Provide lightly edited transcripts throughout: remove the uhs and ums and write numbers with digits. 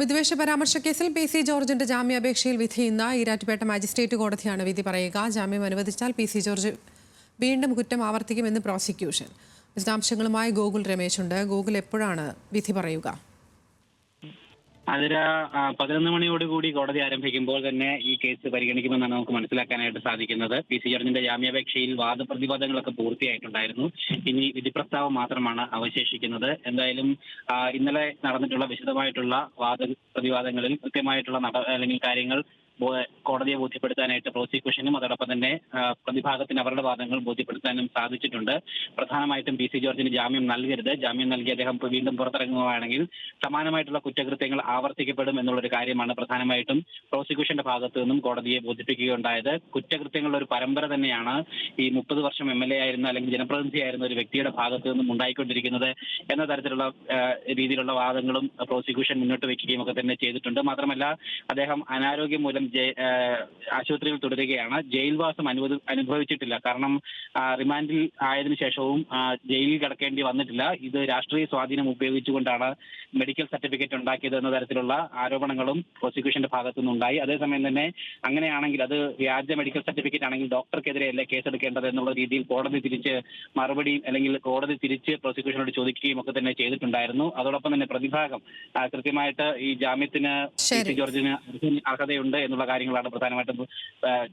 വിദ്വേഷ പരാമർശ കേസിൽ പി.സി. ജോർജിന്റെ ജാമ്യാപേക്ഷയിൽ വിധി ഇന്ന് ഈരാറ്റുപേട്ട മജിസ്ട്രേറ്റ് കോടതിയാണ് വിധി പറയുക. ജാമ്യം അനുവദിച്ചാൽ പി.സി. ജോർജ് വീണ്ടും കുറ്റം ആവർത്തിക്കുമെന്ന് പ്രോസിക്യൂഷൻ. വിശദാംശങ്ങളുമായി ഗോകുൽ രമേശ് ഉണ്ട്. ഗോകുൽ, എപ്പോഴാണ് വിധി പറയുക? അതിര 11 മണിയോടുകൂടി കോടതി ആരംഭിക്കുമ്പോൾ തന്നെ ഈ കേസ് പരിഗണിക്കുമെന്നാണ് നമുക്ക് മനസ്സിലാക്കാനായിട്ട് സാധിക്കുന്നത്. പി.സി. ജോർജിന്റെ ജാമ്യാപേക്ഷയിൽ വാദപ്രതിവാദങ്ങളൊക്കെ പൂർത്തിയായിട്ടുണ്ടായിരുന്നു. ഇനി വിധിപ്രസ്താവം മാത്രമാണ് അവശേഷിക്കുന്നത്. എന്തായാലും ഇന്നലെ നടന്നിട്ടുള്ള വിശദമായിട്ടുള്ള പ്രതിവാദങ്ങളിൽ കൃത്യമായിട്ടുള്ള അല്ലെങ്കിൽ കാര്യങ്ങൾ കോടതിയെ ബോധ്യപ്പെടുത്താനായിട്ട് പ്രോസിക്യൂഷനും അതോടൊപ്പം തന്നെ പ്രതിഭാഗത്തിന് അവരുടെ വാദങ്ങൾ ബോധ്യപ്പെടുത്താനും സാധിച്ചിട്ടുണ്ട്. പ്രധാനമായിട്ടും പി.സി. ജോർജിന് ജാമ്യം നൽകരുത്, ജാമ്യം നൽകി അദ്ദേഹം വീണ്ടും പുറത്തിറങ്ങുകയാണെങ്കിൽ സമാനമായിട്ടുള്ള കുറ്റകൃത്യങ്ങൾ ആവർത്തിക്കപ്പെടും എന്നുള്ളൊരു കാര്യമാണ് പ്രധാനമായിട്ടും പ്രോസിക്യൂഷന്റെ ഭാഗത്തു നിന്നും കോടതിയെ ബോധിപ്പിക്കുകയുണ്ടായത്. കുറ്റകൃത്യങ്ങളുടെ ഒരു പരമ്പര തന്നെയാണ് ഈ 30 വർഷം MLA ആയിരുന്ന അല്ലെങ്കിൽ ജനപ്രതിനിധിയായിരുന്ന ഒരു വ്യക്തിയുടെ ഭാഗത്തു നിന്നും ഉണ്ടായിക്കൊണ്ടിരിക്കുന്നത് എന്ന തരത്തിലുള്ള രീതിയിലുള്ള വാദങ്ങളും പ്രോസിക്യൂഷൻ മുന്നോട്ട് വയ്ക്കുകയും ഒക്കെ തന്നെ ചെയ്തിട്ടുണ്ട്. മാത്രമല്ല, അദ്ദേഹം അനാരോഗ്യം മൂലം ആശുപത്രിയിൽ തുടരുകയാണ്. ജയിൽവാസം അനുഭവിച്ചിട്ടില്ല. കാരണം റിമാൻഡിൽ ആയതിനു ശേഷവും ജയിലിൽ കിടക്കേണ്ടി വന്നിട്ടില്ല. ഇത് രാഷ്ട്രീയ സ്വാധീനം ഉപയോഗിച്ചുകൊണ്ടാണ് മെഡിക്കൽ സർട്ടിഫിക്കറ്റ് ഉണ്ടാക്കിയത് എന്ന തരത്തിലുള്ള ആരോപണങ്ങളും പ്രോസിക്യൂഷന്റെ ഭാഗത്തു നിന്നുണ്ടായി. അതേസമയം തന്നെ അങ്ങനെയാണെങ്കിൽ അത് വ്യാജ മെഡിക്കൽ സർട്ടിഫിക്കറ്റ് ആണെങ്കിൽ ഡോക്ടർക്കെതിരെയല്ലേ കേസെടുക്കേണ്ടത് എന്നുള്ള രീതിയിൽ കോടതി തിരിച്ച് മറുപടി അല്ലെങ്കിൽ കോടതി തിരിച്ച് പ്രോസിക്യൂഷനോട് ചോദിക്കുകയും ഒക്കെ തന്നെ ചെയ്തിട്ടുണ്ടായിരുന്നു. അതോടൊപ്പം തന്നെ പ്രതിഭാഗം കൃത്യമായിട്ട് ഈ ജാമ്യത്തിന് പി.സി. ജോർജിന് അർഹതയുണ്ട് എന്നുള്ള കാര്യങ്ങളാണ് പ്രധാനമായിട്ടും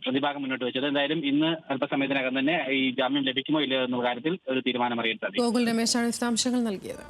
പ്രതിഭാഗം മുന്നോട്ട് വെച്ചത്. എന്തായാലും ഇന്ന് അല്പസമയത്തിനകം തന്നെ ഈ ജാമ്യം ലഭിക്കുമോ ഇല്ലയോ എന്നുള്ള കാര്യത്തിൽ ഒരു തീരുമാനം അറിയാൻ സാധിക്കും. ഗോകുൽ രമേശാണ് വിശദാംശങ്ങൾ നൽകിയത്.